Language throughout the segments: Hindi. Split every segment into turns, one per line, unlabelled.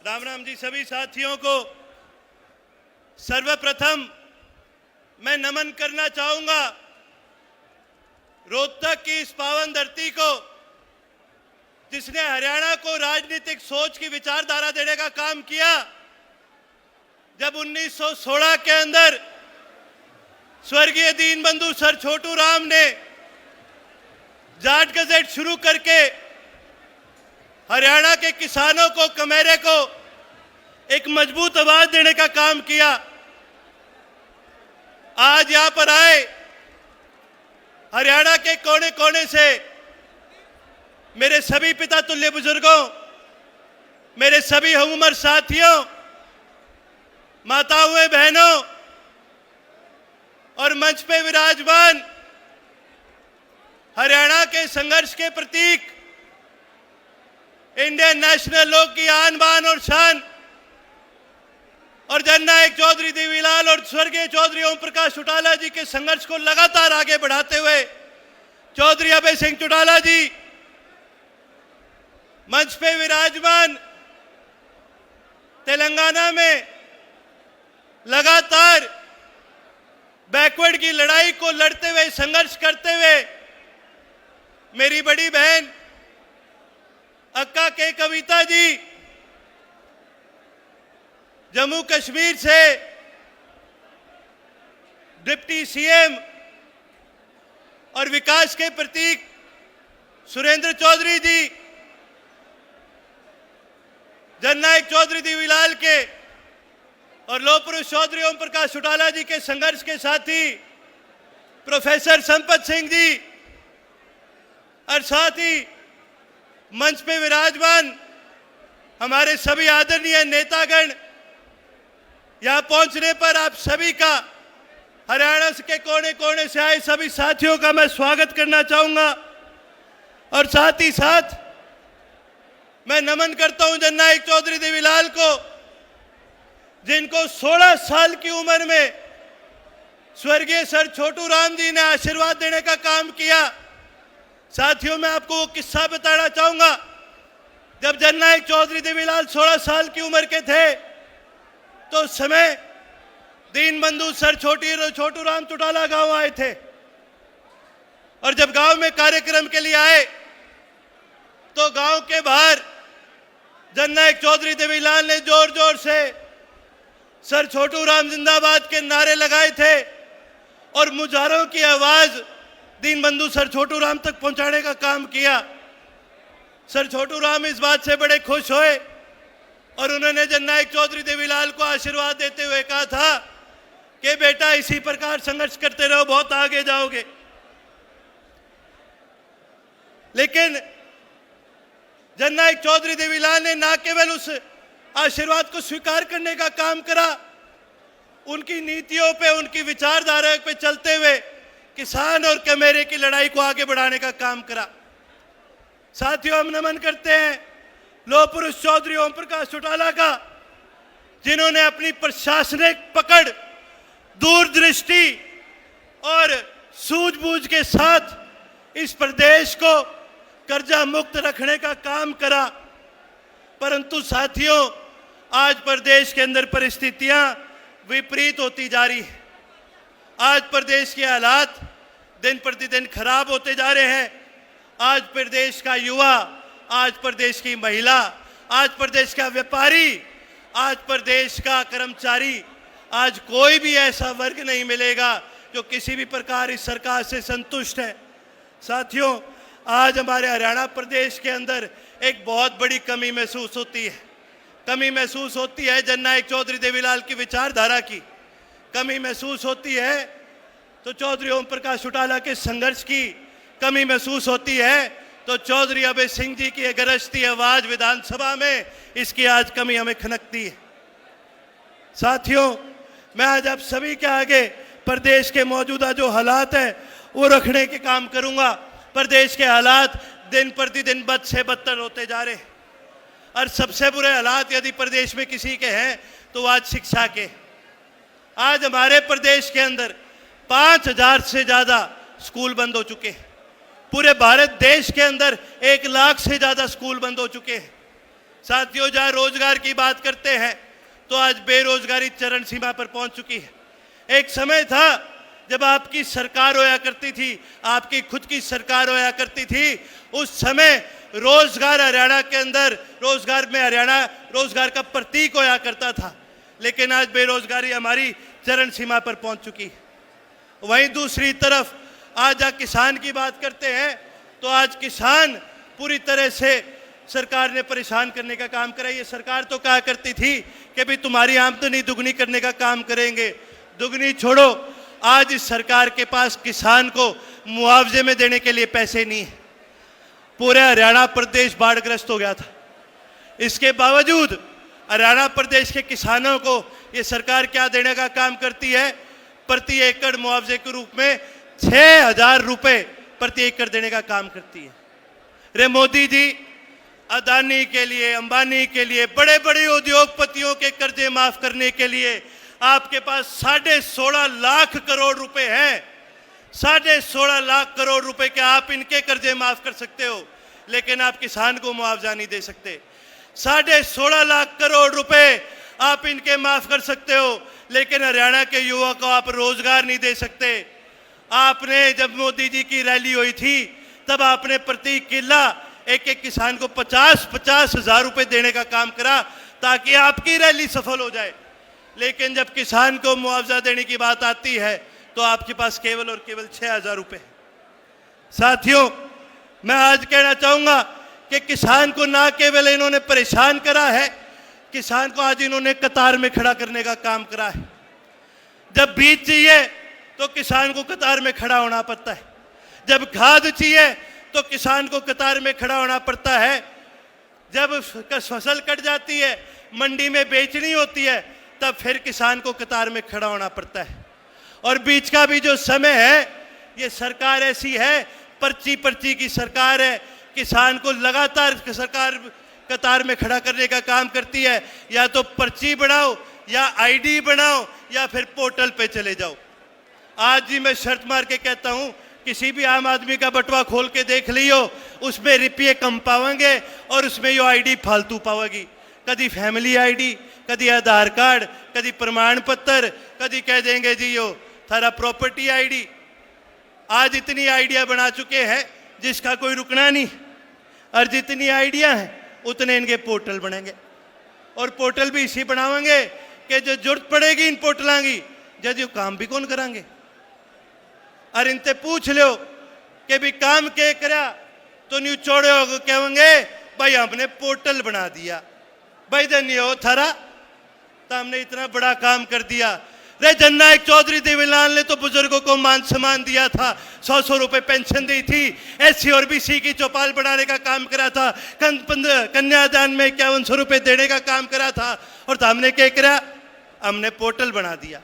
राम राम जी। सभी साथियों को सर्वप्रथम मैं नमन करना चाहूंगा रोहतक की इस पावन धरती को, जिसने हरियाणा को राजनीतिक सोच की विचारधारा देने का काम किया। जब 1916 के अंदर स्वर्गीय दीनबंधु सर छोटू राम ने जाट गजेट शुरू करके हरियाणा के किसानों को, कमेरे को एक मजबूत आवाज देने का काम किया। आज यहां पर आए हरियाणा के कोने कोने से मेरे सभी पिता तुल्य बुजुर्गों, मेरे सभी हम उम्र साथियों, माताओं बहनों और मंच पे विराजमान हरियाणा के संघर्ष के प्रतीक, इंडियन नेशनल लोक की आन बान और शान और जननायक चौधरी देवीलाल और स्वर्गीय चौधरी ओम प्रकाश चौटाला जी के संघर्ष को लगातार आगे बढ़ाते हुए चौधरी अभय सिंह चौटाला जी, मंच पे विराजमान तेलंगाना में लगातार बैकवर्ड की लड़ाई को लड़ते हुए, संघर्ष करते हुए मेरी बड़ी बहन अक्का के कविता जी, जम्मू कश्मीर से डिप्टी सीएम और विकास के प्रतीक सुरेंद्र चौधरी जी, जननायक चौधरी देवीलाल के और लौह पुरुष चौधरी ओम प्रकाश चौटाला जी के संघर्ष के साथी प्रोफेसर संपत सिंह जी, और साथ ही मंच पे विराजमान हमारे सभी आदरणीय नेतागण, यहां पहुंचने पर आप सभी का, हरियाणा के कोने कोने से आए सभी साथियों का मैं स्वागत करना चाहूंगा। और साथ ही साथ मैं नमन करता हूं जननायक चौधरी देवीलाल को, जिनको 16 साल की उम्र में स्वर्गीय सर छोटू राम जी ने आशीर्वाद देने का काम किया। साथियों, मैं आपको वो किस्सा बताना चाहूंगा। जब जननायक चौधरी देवीलाल 16 साल की उम्र के थे तो उस समय दीनबंधु सर छोटू राम चौटाला गांव आए थे, और जब गांव में कार्यक्रम के लिए आए तो गांव के बाहर जननायक चौधरी देवीलाल ने जोर जोर से सर छोटू राम जिंदाबाद के नारे लगाए थे और मुजाहरों की आवाज दीनबंधु सर छोटू राम तक पहुंचाने का काम किया। सर छोटू राम इस बात से बड़े खुश हुए और उन्होंने जननायक चौधरी देवीलाल को आशीर्वाद देते हुए कहा था कि बेटा इसी प्रकार संघर्ष करते रहो, बहुत आगे जाओगे। लेकिन जननायक चौधरी देवीलाल ने ना केवल उस आशीर्वाद को स्वीकार करने का काम करा, उनकी नीतियों पे, उनकी विचारधारा पे चलते हुए किसान और कमेरे की लड़ाई को आगे बढ़ाने का काम करा। साथियों, हम नमन करते हैं लौह पुरुष चौधरी ओम प्रकाश चौटाला का, जिन्होंने अपनी प्रशासनिक पकड़, दूरदृष्टि और सूझबूझ के साथ इस प्रदेश को कर्जा मुक्त रखने का काम करा। परंतु साथियों, आज प्रदेश के अंदर परिस्थितियां विपरीत होती जा रही है। आज प्रदेश के हालात दिन प्रतिदिन खराब होते जा रहे हैं। आज प्रदेश का युवा, आज प्रदेश की महिला, आज प्रदेश का व्यापारी, आज प्रदेश का कर्मचारी, आज कोई भी ऐसा वर्ग नहीं मिलेगा जो किसी भी प्रकार इस सरकार से संतुष्ट है। साथियों, आज हमारे हरियाणा प्रदेश के अंदर एक बहुत बड़ी कमी महसूस होती है। कमी महसूस होती है जननायक चौधरी देवीलाल की विचारधारा की, कमी महसूस होती है तो चौधरी ओम प्रकाश चौटाला के संघर्ष की कमी महसूस होती है, तो चौधरी अभय सिंह जी की गरजती आवाज विधानसभा में, इसकी आज कमी हमें खनकती है। साथियों, मैं आज आप सभी के आगे प्रदेश के मौजूदा जो हालात हैं वो रखने के काम करूंगा। प्रदेश के हालात दिन प्रतिदिन बद से बदतर होते जा रहे हैं, और सबसे बुरे हालात यदि प्रदेश में किसी के हैं तो आज शिक्षा के। आज हमारे प्रदेश के अंदर 5000 से ज्यादा स्कूल बंद हो चुके हैं। पूरे भारत देश के अंदर 1 लाख से ज्यादा स्कूल बंद हो चुके हैं। साथियों, जहां रोजगार की बात करते हैं तो आज बेरोजगारी चरम सीमा पर पहुंच चुकी है। एक समय था जब आपकी सरकार होया करती थी, आपकी खुद की सरकार होया करती थी, उस समय रोजगार हरियाणा के अंदर, रोजगार में हरियाणा रोजगार का प्रतीक होया करता था। लेकिन आज बेरोजगारी हमारी चरम सीमा पर पहुंच चुकी है। वहीं दूसरी तरफ आज किसान की बात करते हैं तो आज किसान पूरी तरह से सरकार ने परेशान करने का काम करा। ये सरकार तो कहा करती थी कि भाई तुम्हारी आमदनी दुगनी करने का काम करेंगे। दुगनी छोड़ो, आज इस सरकार के पास किसान को मुआवजे में देने के लिए पैसे नहीं है। पूरे हरियाणा प्रदेश बाढ़ग्रस्त हो गया था। इसके बावजूद हरियाणा प्रदेश के किसानों को ये सरकार क्या देने का काम करती है? प्रति एकड़ मुआवजे के रूप में 6,000 रुपए प्रति एकड़ देने का काम करती है। रे मोदी जी, अदानी के लिए, अंबानी के लिए, बड़े बड़े उद्योगपतियों के कर्जे माफ करने के लिए आपके पास 16.5 लाख करोड़ रुपए हैं। 16.5 लाख करोड़ रुपए के आप इनके कर्जे माफ कर सकते हो, लेकिन आप किसान को मुआवजा नहीं दे सकते। 16.5 लाख करोड़ रुपए आप इनके माफ कर सकते हो, लेकिन हरियाणा के युवा को आप रोजगार नहीं दे सकते। आपने जब मोदी जी की रैली हुई थी तब आपने प्रति किला एक एक किसान को 50-50 हजार रुपए देने का काम करा ताकि आपकी रैली सफल हो जाए। लेकिन जब किसान को मुआवजा देने की बात आती है तो आपके पास केवल और केवल 6,000 रुपए। साथियों, मैं आज कहना चाहूंगा कि किसान को ना केवल इन्होंने परेशान करा है, किसान को आज इन्होंने कतार में खड़ा करने का काम करा है। जब बीज चाहिए तो किसान को कतार में खड़ा होना पड़ता है। जब खाद चाहिए तो किसान को कतार में खड़ा होना पड़ता है। जब फसल कट जाती है, मंडी में बेचनी होती है, तब फिर किसान को कतार में खड़ा होना पड़ता है। और बीच का भी जो समय है, ये सरकार ऐसी है, पर्ची पर्ची की सरकार है। किसान को लगातार सरकार कतार में खड़ा करने का काम करती है। या तो पर्ची बनाओ, या आईडी बनाओ, या फिर पोर्टल पे चले जाओ। आज जी मैं शर्त मार के कहता हूं, किसी भी आम आदमी का बटवा खोल के देख लियो, उसमें रुपये कम पाओगे और उसमें यो आईडी फालतू पाओगी। कभी फैमिली आईडी, कभी आधार कार्ड, कभी प्रमाण पत्र, कभी कह देंगे जी यो थारा प्रॉपर्टी आईडी। आज इतनी आइडिया बना चुके हैं जिसका कोई रुकना नहीं। और जितनी आइडिया हैं उतने इनके पोर्टल बनेंगे। और पोर्टल भी इसी बनावेंगे कि जो जरूरत पड़ेगी इन पोर्टलों की, जब यो काम भी कौन करांगे। और इनसे पूछ लो कि भी काम के करा तो न्यू चौड़े हो कहेंगे भाई हमने पोर्टल बना दिया। भाई धन्य हो थारा, तो हमने इतना बड़ा काम कर दिया। रे जननायक चौधरी देवीलाल ने तो बुजुर्गों को मान सम्मान दिया था, 100 रुपए पेंशन दी थी, एससी और बीसी की चौपाल बनाने का काम करा था, कन्यादान में 5100 रुपए देने का काम करा था। और तो हमने क्या करा? हमने पोर्टल बना दिया।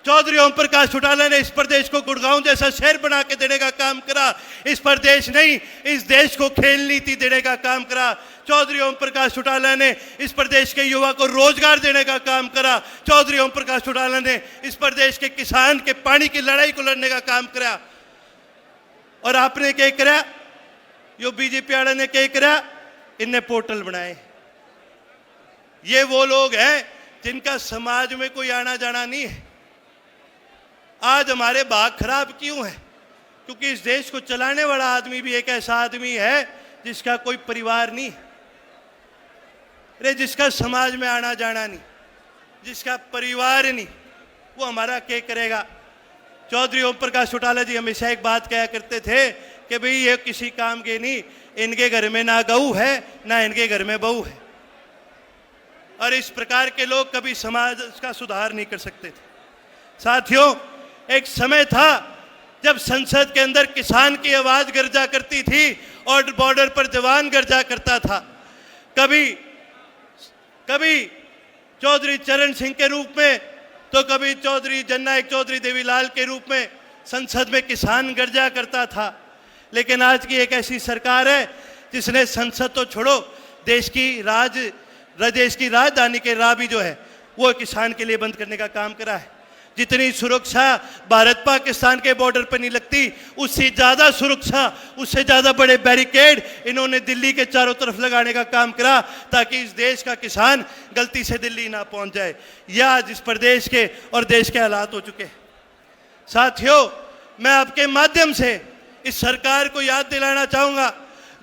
चौधरी ओम प्रकाश चौटाला ने इस प्रदेश को गुड़गांव जैसा शहर बना के देने का काम करा। इस प्रदेश नहीं, इस देश को खेल नीति देने का काम करा। चौधरी ओम प्रकाश चौटाला ने इस प्रदेश के युवा को रोजगार देने का काम करा। चौधरी ओम प्रकाश चौटाला ने इस प्रदेश के किसान के पानी की लड़ाई को लड़ने का काम करा। और आपने क्या करा? यो बीजेपी वाले ने क्या करा? इनने पोर्टल बनाए। ये वो लोग हैं जिनका समाज में कोई आना जाना नहीं है। आज हमारे भाग खराब क्यों है? क्योंकि इस देश को चलाने वाला आदमी भी एक ऐसा आदमी है जिसका कोई परिवार नहीं, अरे जिसका समाज में आना जाना नहीं, जिसका परिवार नहीं, वो हमारा क्या करेगा? चौधरी ओम प्रकाश चौटाला जी हमेशा एक बात कहा करते थे कि भाई ये किसी काम के नहीं, इनके घर में ना गऊ है ना इनके घर में बहू है। और इस प्रकार के लोग कभी समाज का सुधार नहीं कर सकते थे। साथियों, एक समय था जब संसद के अंदर किसान की आवाज गर्जा करती थी और बॉर्डर पर जवान गर्जा करता था। कभी चौधरी चरण सिंह के रूप में, तो कभी चौधरी जननायक चौधरी देवीलाल के रूप में संसद में किसान गर्जा करता था। लेकिन आज की एक ऐसी सरकार है जिसने संसद तो छोड़ो, देश की राजधानी के राह भी जो है वो किसान के लिए बंद करने का काम करा है। जितनी सुरक्षा भारत पाकिस्तान के बॉर्डर पर नहीं लगती, उससे ज़्यादा सुरक्षा, उससे ज़्यादा बड़े बैरिकेड इन्होंने दिल्ली के चारों तरफ लगाने का काम करा, ताकि इस देश का किसान गलती से दिल्ली ना पहुंच जाए। यह आज इस प्रदेश के और देश के हालात हो चुके। साथियों, मैं आपके माध्यम से इस सरकार को याद दिलाना चाहूँगा,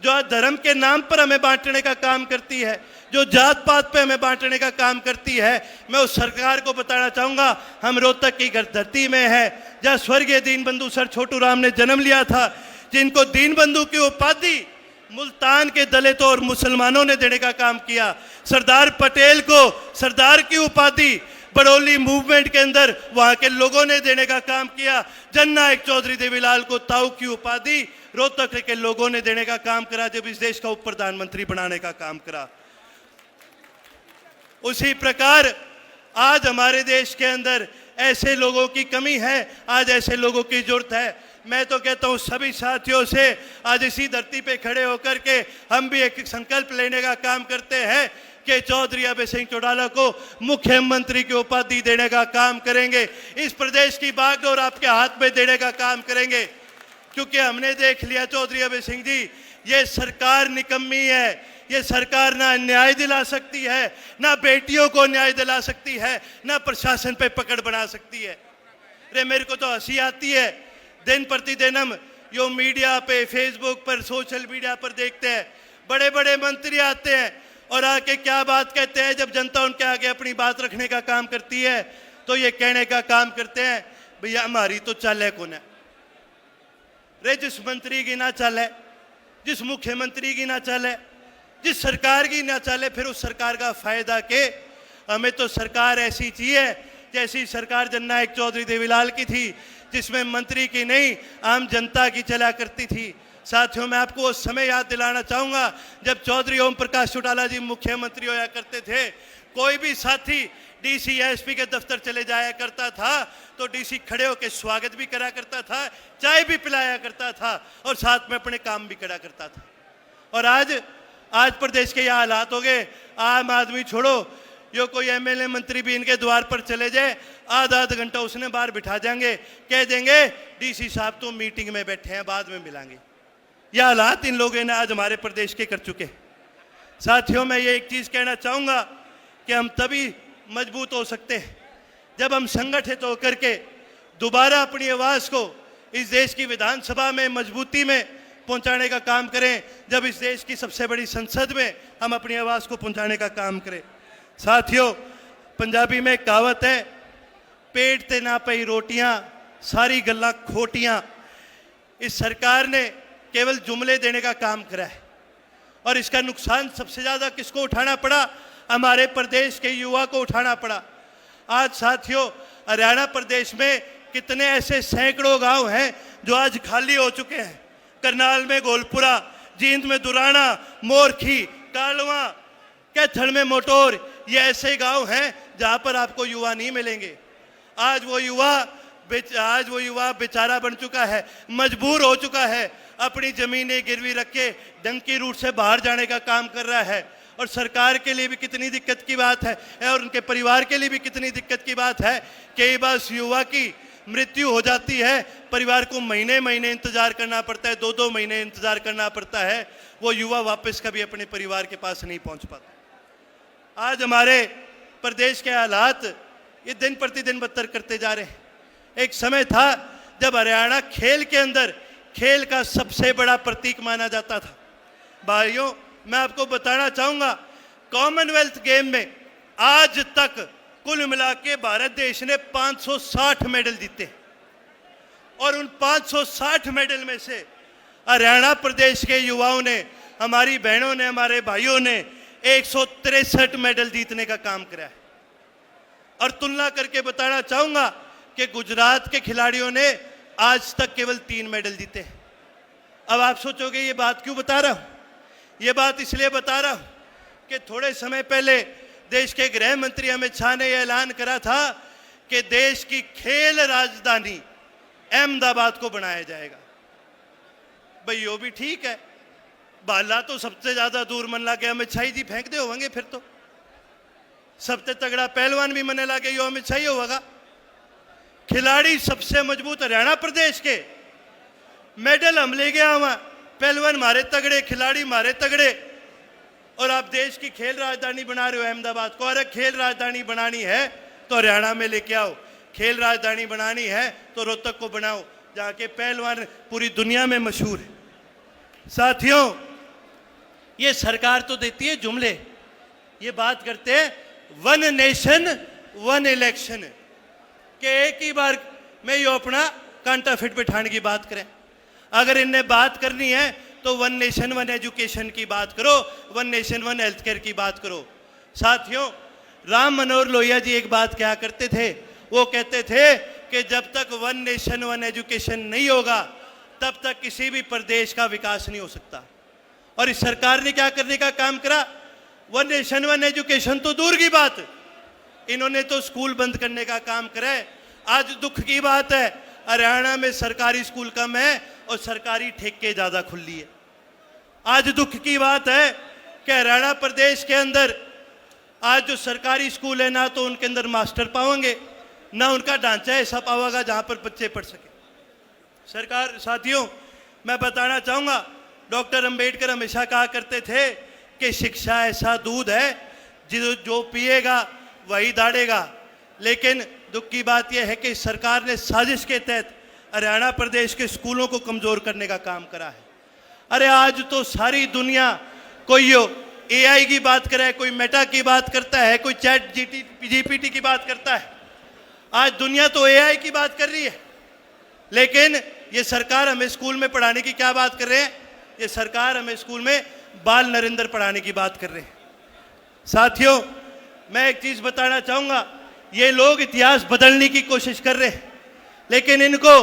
जो आज धर्म के नाम पर हमें बांटने का काम करती है, जो जात पात पे हमें बांटने का काम करती है, मैं उस सरकार को बताना चाहूँगा, हम रोहतक की धरती में है, जहाँ स्वर्गीय दीनबंधु सर छोटू राम ने जन्म लिया था, जिनको दीनबंधु की उपाधि मुल्तान के दलितों और मुसलमानों ने देने का काम किया। सरदार पटेल को सरदार की उपाधि बड़ौली मूवमेंट के अंदर वहाँ के लोगों ने देने का काम किया। जननायक चौधरी देवीलाल को ताऊ की उपाधि रोहतक के लोगों ने देने का काम करा, जब इस देश का उप प्रधानमंत्री बनाने का काम करा। उसी प्रकार आज हमारे देश के अंदर ऐसे लोगों की कमी है, आज ऐसे लोगों की जरूरत है। मैं तो कहता हूँ सभी साथियों से, आज इसी धरती पे खड़े होकर के हम भी एक संकल्प लेने का काम करते हैं कि चौधरी अभय सिंह चौटाला को मुख्यमंत्री की उपाधि देने का काम करेंगे, इस प्रदेश की बागडोर आपके हाथ में देने का काम करेंगे। क्योंकि हमने देख लिया चौधरी अभय सिंह जी, ये सरकार निकम्मी है, ये सरकार ना न्याय दिला सकती है, ना बेटियों को न्याय दिला सकती है, ना प्रशासन पे पकड़ बना सकती है। अरे मेरे को तो हंसी आती है, दिन प्रतिदिन हम यो मीडिया पे, फेसबुक पर, सोशल मीडिया पर देखते हैं, बड़े बड़े मंत्री आते हैं और आके क्या बात कहते हैं। जब जनता उनके आगे अपनी बात रखने का काम करती है तो ये कहने का काम करते हैं, भैया हमारी तो चाल है कौन है। रे जिस मंत्री की ना चाल है, जिस मुख्यमंत्री की ना चाल है, जिस सरकार की ना चाले, फिर उस सरकार का फायदा के। हमें तो सरकार ऐसी चाहिए जैसी सरकार जननायक चौधरी देवीलाल की थी, जिसमें मंत्री की नहीं आम जनता की चला करती थी। साथियों, मैं आपको उस समय याद दिलाना चाहूँगा जब चौधरी ओम प्रकाश चौटाला जी मुख्यमंत्री होया करते थे। कोई भी साथी डीसी या एसपी के दफ्तर चले जाया करता था तो डीसी खड़े होकर स्वागत भी करा करता था, चाय भी पिलाया करता था और साथ में अपने काम भी करा करता था। और आज प्रदेश के यह हालात हो गए, आम आदमी छोड़ो, यो कोई एमएलए मंत्री भी इनके द्वार पर चले जाए, आधा घंटा उसने बाहर बिठा जाएंगे, कह देंगे डीसी साहब तो मीटिंग में बैठे हैं, बाद में मिलांगे। यह हालात इन लोगों ने आज हमारे प्रदेश के कर चुके। साथियों, मैं ये एक चीज़ कहना चाहूँगा कि हम तभी मजबूत हो सकते हैं जब हम संगठित होकर के दोबारा अपनी आवाज़ को इस देश की विधानसभा में मजबूती में पहुंचाने का काम करें, जब इस देश की सबसे बड़ी संसद में हम अपनी आवाज़ को पहुंचाने का काम करें। साथियों, पंजाबी में एक कहावत है, पेट ते ना पई रोटियां, सारी गल्लां खोटियां। इस सरकार ने केवल जुमले देने का काम करा है और इसका नुकसान सबसे ज़्यादा किसको उठाना पड़ा? हमारे प्रदेश के युवा को उठाना पड़ा। आज साथियों, हरियाणा प्रदेश में कितने ऐसे सैकड़ों गांव हैं जो आज खाली हो चुके हैं। करनाल में गोलपुरा, जींद में दुराना, मोरखी, कालवा, कैथल में मोटोर, ये ऐसे गांव हैं जहां पर आपको युवा नहीं मिलेंगे। आज वो युवा बेचारा बन चुका है, मजबूर हो चुका है, अपनी ज़मीनें गिरवी रख के डंकी रूट से बाहर जाने का काम कर रहा है। और सरकार के लिए भी कितनी दिक्कत की बात है और उनके परिवार के लिए भी कितनी दिक्कत की बात है कि कई बार युवा की मृत्यु हो जाती है, परिवार को महीने महीने इंतजार करना पड़ता है, 2-2 महीने इंतजार करना पड़ता है, वो युवा वापस कभी अपने परिवार के पास नहीं पहुंच पाता। आज हमारे प्रदेश के हालात ये दिन प्रतिदिन बदतर करते जा रहे हैं। एक समय था जब हरियाणा खेल के अंदर खेल का सबसे बड़ा प्रतीक माना जाता था। भाइयों, मैं आपको बताना चाहूँगा, कॉमनवेल्थ गेम में आज तक कुल मिला के भारत देश ने 560 मेडल जीते और उन 560 मेडल में से हरियाणा प्रदेश के युवाओं ने, हमारी बहनों ने, हमारे भाइयों ने 163 मेडल जीतने का काम करा है। और तुलना करके बताना चाहूँगा कि गुजरात के खिलाड़ियों ने आज तक केवल 3 मेडल जीते हैं। अब आप सोचोगे ये बात क्यों बता रहा हूँ? ये बात इसलिए बता रहा हूँ कि थोड़े समय पहले देश के गृह मंत्री अमित शाह ने यह ऐलान करा था कि देश की खेल राजधानी अहमदाबाद को बनाया जाएगा। भाई वो भी ठीक है, बाला तो सबसे ज्यादा दूर मन लगे अमित शाह जी फेंक दे होंगे, फिर तो सबसे तगड़ा पहलवान भी मने लगे यो अमित शाह होगा। खिलाड़ी सबसे मजबूत हरियाणा प्रदेश के, मेडल हम ले गया वहां, पहलवान मारे तगड़े, खिलाड़ी मारे तगड़े। और आप देश की खेल राजधानी बना रहे हो अहमदाबाद को। अरे खेल राजधानी बनानी है तो हरियाणा में लेके आओ, खेल राजधानी बनानी है तो रोहतक को बनाओ, जहाँ के पहलवान पूरी दुनिया में मशहूर है। साथियों, ये सरकार तो देती है जुमले, ये बात करते हैं वन नेशन वन इलेक्शन के एक ही बार में यो अपना कांटा फिट बिठाने की बात करें। अगर इनने बात करनी है तो वन नेशन वन एजुकेशन की बात करो, one nation one health care की बात करो। साथियों, राम मनोहर लोहिया जी एक बात क्या करते थे, वो कहते थे कि जब तक वन नेशन वन एजुकेशन नहीं होगा तब तक किसी भी प्रदेश का विकास नहीं हो सकता। और इस सरकार ने क्या करने का काम करा, वन नेशन वन एजुकेशन तो दूर की बात, इन्होंने तो स्कूल बंद करने का काम करा है। आज दुख की बात है, हरियाणा में सरकारी स्कूल कम है और सरकारी ठेके ज्यादा खुली है। आज दुख की बात है कि हरियाणा प्रदेश के अंदर आज जो सरकारी स्कूल है ना तो उनके अंदर मास्टर पाओगे, ना उनका ढांचा ऐसा पाओगा जहां पर बच्चे पढ़ सके। सरकार, साथियों, मैं बताना चाहूंगा, डॉक्टर अंबेडकर हमेशा कहा करते थे कि शिक्षा ऐसा दूध है जो पिएगा वही दाढ़ेगा। लेकिन दुख की बात यह है कि सरकार ने साजिश के तहत हरियाणा प्रदेश के स्कूलों को कमजोर करने का काम करा है। अरे आज तो सारी दुनिया, कोई एआई की बात करे, कोई मेटा की बात करता है, कोई चैट जीपीटी की बात करता है। आज दुनिया तो एआई की बात कर रही है, लेकिन ये सरकार हमें स्कूल में पढ़ाने की क्या बात कर रहे हैं, ये सरकार हमें स्कूल में बाल नरेंद्र पढ़ाने की बात कर रहे हैं। साथियों, मैं एक चीज बताना चाहूंगा, ये लोग इतिहास बदलने की कोशिश कर रहे हैं, लेकिन इनको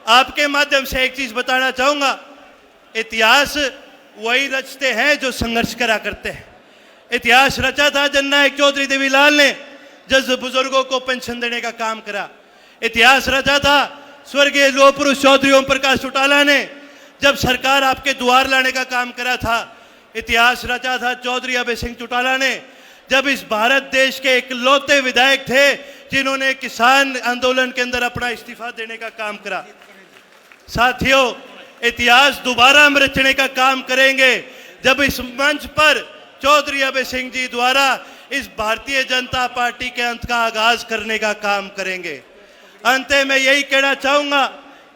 आपके माध्यम से एक चीज बताना चाहूंगा, इतिहास वही रचते हैं जो संघर्ष करा करते हैं। इतिहास रचा था जननायक चौधरी देवीलाल ने, जब बुजुर्गों को पेंशन देने का काम करा। इतिहास रचा था स्वर्गीय लौह पुरुष चौधरी ओम प्रकाश चौटाला ने, जब सरकार आपके द्वार लाने का काम करा था। इतिहास रचा था चौधरी अभय सिंह चौटाला ने, जब इस भारत देश के इकलौते विधायक थे जिन्होंने किसान आंदोलन के अंदर अपना इस्तीफा देने का काम करा। साथियों, इतिहास दोबारा हम रचने का काम करेंगे जब इस मंच पर चौधरी अभय सिंह जी द्वारा इस भारतीय जनता पार्टी के अंत का आगाज करने का काम करेंगे। अंत में यही कहना चाहूंगा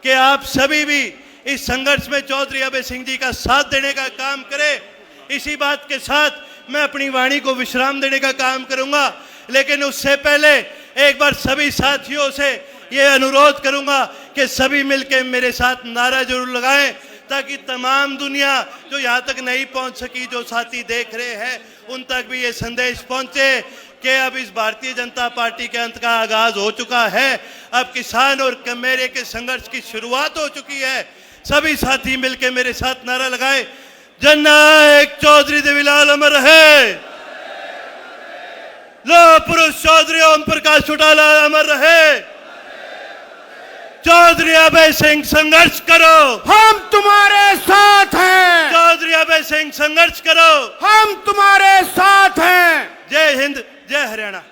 कि आप सभी भी इस संघर्ष में चौधरी अभय सिंह जी का साथ देने का काम करें। इसी बात के साथ मैं अपनी वाणी को विश्राम देने का काम करूंगा, लेकिन उससे पहले एक बार सभी साथियों से यह अनुरोध करूंगा कि सभी मिलकर मेरे साथ नारा जरूर लगाएं, ताकि तमाम दुनिया जो यहाँ तक नहीं पहुँच सकी, जो साथी देख रहे हैं, उन तक भी ये संदेश पहुँचे कि अब इस भारतीय जनता पार्टी के अंत का आगाज हो चुका है। अब किसान और मेरे के संघर्ष की शुरुआत हो चुकी है। सभी साथी मिलकर मेरे साथ नारा लगाए, जननायक चौधरी देवीलाल अमर रहे, लौह पुरुष चौधरी ओम प्रकाश चौटाला अमर रहे, चौधरी अभय सिंह संघर्ष करो,
हम तुम्हारे साथ हैं।
चौधरी अभय सिंह संघर्ष करो,
हम तुम्हारे साथ हैं।
जय हिंद, जय हरियाणा।